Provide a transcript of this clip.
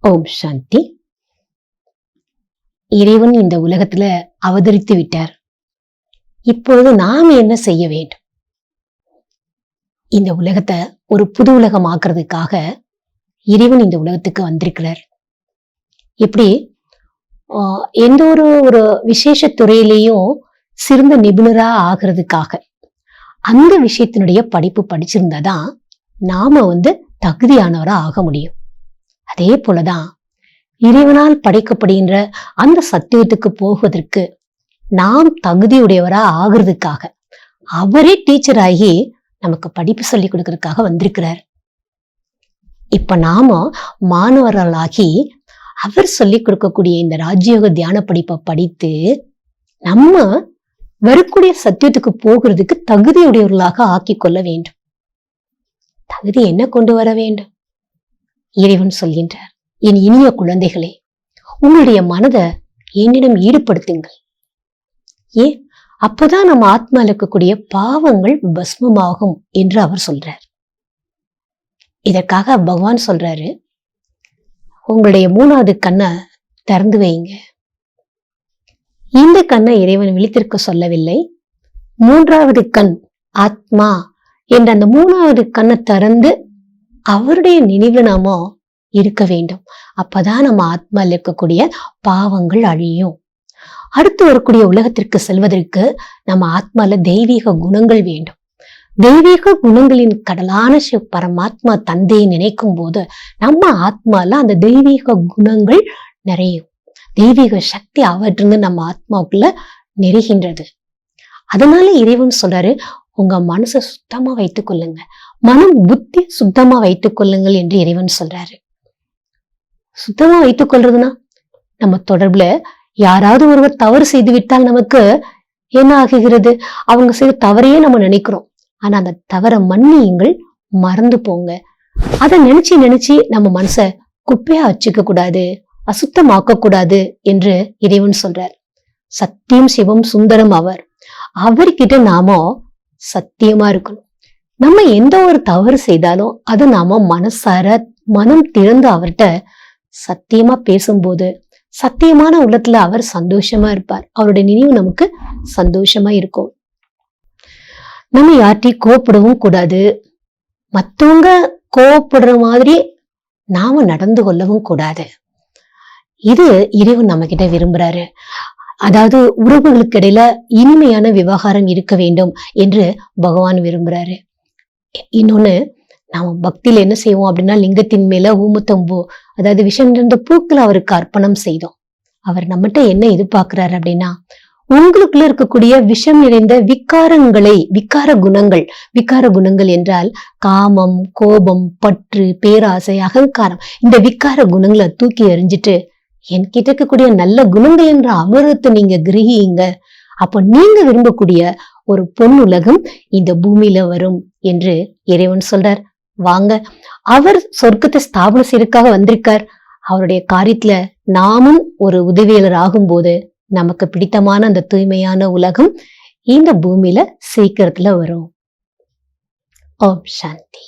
ஓம் சாந்தி. இறைவன் இந்த உலகத்துல அவதரித்து விட்டார். இப்பொழுது நாம் என்ன செய்ய வேண்டும்? இந்த உலகத்தை ஒரு புது உலகம் ஆக்குறதுக்காக இறைவன் இந்த உலகத்துக்கு வந்திருக்கிறார். எப்படி எந்த ஒரு விசேஷ துறையிலையும் சிறந்த நிபுணரா ஆகிறதுக்காக அந்த விஷயத்தினுடைய படிப்பு படிச்சிருந்தாதான் நாம தகுதியானவரா ஆக முடியும். அதே போலதான் இறைவனால் படைக்கப்படுகின்ற அந்த சத்தியத்துக்கு போவதற்கு நாம் தகுதியுடையவரா ஆகிறதுக்காக அவரே டீச்சர் ஆகி நமக்கு படிப்பு சொல்லி கொடுக்கறதுக்காக வந்திருக்கிறார். இப்ப நாம மாணவர்களாகி அவர் சொல்லி கொடுக்கக்கூடிய இந்த ராஜயோக தியான படிப்பை படித்து நம்ம வரக்கூடிய சத்தியத்துக்கு போகிறதுக்கு தகுதியுடையவர்களாக ஆக்கி கொள்ள வேண்டும். தகுதி என்ன கொண்டு வர வேண்டும்? இறைவன் சொல்கின்றார், என் இனிய குழந்தைகளே, உங்களுடைய மனதை என்னிடம் ஈடுபடுத்துங்கள். ஏன்? அப்பதான் நம்ம ஆத்மால இருக்கக்கூடிய பாவங்கள் பஸ்மமாகும் என்று அவர் சொல்றார். இதற்காக பகவான் சொல்றாரு, உங்களுடைய 3வது கண்ணை திறந்து வைங்க. இந்த கண்ணை இறைவன் விழித்திருக்க சொல்லவில்லை. 3வது கண் ஆத்மா என்ற அந்த 3வது கண்ணை திறந்து அவருடைய நினைவு நாம இருக்க வேண்டும். அப்பதான் நம்ம ஆத்மால இருக்கக்கூடிய பாவங்கள் அழியும். அடுத்து வரக்கூடிய உலகத்திற்கு செல்வதற்கு நம்ம ஆத்மால தெய்வீக குணங்கள் வேண்டும். தெய்வீக குணங்களின் கடலான பரமாத்மா தந்தையை நினைக்கும் போது நம்ம ஆத்மால அந்த தெய்வீக குணங்கள் நிறையும். தெய்வீக சக்தி அவற்றிருந்து நம்ம ஆத்மாவுக்குள்ள நெருகின்றது. அதனால இறைவன் சொல்றாரு, உங்க மனசை சுத்தமா வைத்துக் கொள்ளுங்க, மனம் புத்தி சுத்தமா வைத்துக் கொள்ளுங்கள் என்று இறைவன் சொல்றாரு. சுத்தமா வைத்துக் கொள்றதுன்னா நம்ம தொடர்புல யாராவது ஒருவர் தவறு செய்து விட்டால் நமக்கு என்ன ஆகுகிறது? அவங்க செய்த தவறையே நம்ம நினைக்கிறோம். ஆனா அந்த தவறை மன்னியுங்கள், மறந்து போங்க. அதை நினைச்சு நம்ம மனச குப்பையா வச்சுக்க கூடாது, அசுத்தமாக்க கூடாது என்று இறைவன் சொல்றார். சத்தியம் சிவம் சுந்தரம் அவர்கிட்ட நாம சத்தியமா இருக்கணும். நம்ம எந்த ஒரு தவறு செய்தாலும் அதை நாம மனசார மனம் திறந்து அவர்கிட்ட சத்தியமா பேசும்போது சத்தியமான உள்ளத்துல அவர் சந்தோஷமா இருப்பார். அவருடைய நினைவு நமக்கு சந்தோஷமா இருக்கும். நம்ம யார்ட்டையும் கோவப்படவும் கூடாது. மத்தவங்க கோவப்படுற மாதிரி நாம நடந்து கொள்ளவும் கூடாது. இது இறைவன் நம்ம கிட்ட விரும்புறாரு. அதாவது உறவுகளுக்கு இடையில இனிமையான விவகாரம் இருக்க வேண்டும் என்று பகவான் விரும்புறாரு. இன்னொன்னு, நாம பக்தியில என்ன செய்வோம் அப்படின்னா, லிங்கத்தின் மேல ஊமுத்தம்பூ, அதாவது விஷம் நிறைந்த பூக்களை அவருக்கு அர்ப்பணம் செய்தோம். அவர் நம்மகிட்ட என்ன எதிர்பார்க்கிறாரு அப்படின்னா, உங்களுக்குள்ள இருக்கக்கூடிய விஷம் நிறைந்த விக்கார குணங்கள் என்றால் காமம், கோபம், பற்று, பேராசை, அகங்காரம், இந்த விக்கார குணங்களை தூக்கி எறிஞ்சிட்டு என்கிட்ட இருக்கக்கூடிய நல்ல குணங்கள் என்ற அமிர்தத்தை நீங்க கிரகிங்க. அப்போ நீங்க விரும்பக்கூடிய ஒரு பொன் உலகம் இந்த பூமியில வரும் என்று இறைவன் சொல்றார். வாங்க, அவர் சொர்க்கத்தை ஸ்தாபனம் செய்யறதுக்காக வந்திருக்கார். அவருடைய காரியத்துல நாமும் ஒரு உதவியாளர் ஆகும்போது நமக்கு பிடித்தமான அந்த தூய்மையான உலகம் இந்த பூமியில சீக்கிரத்துல வரும். ஓம் சாந்தி.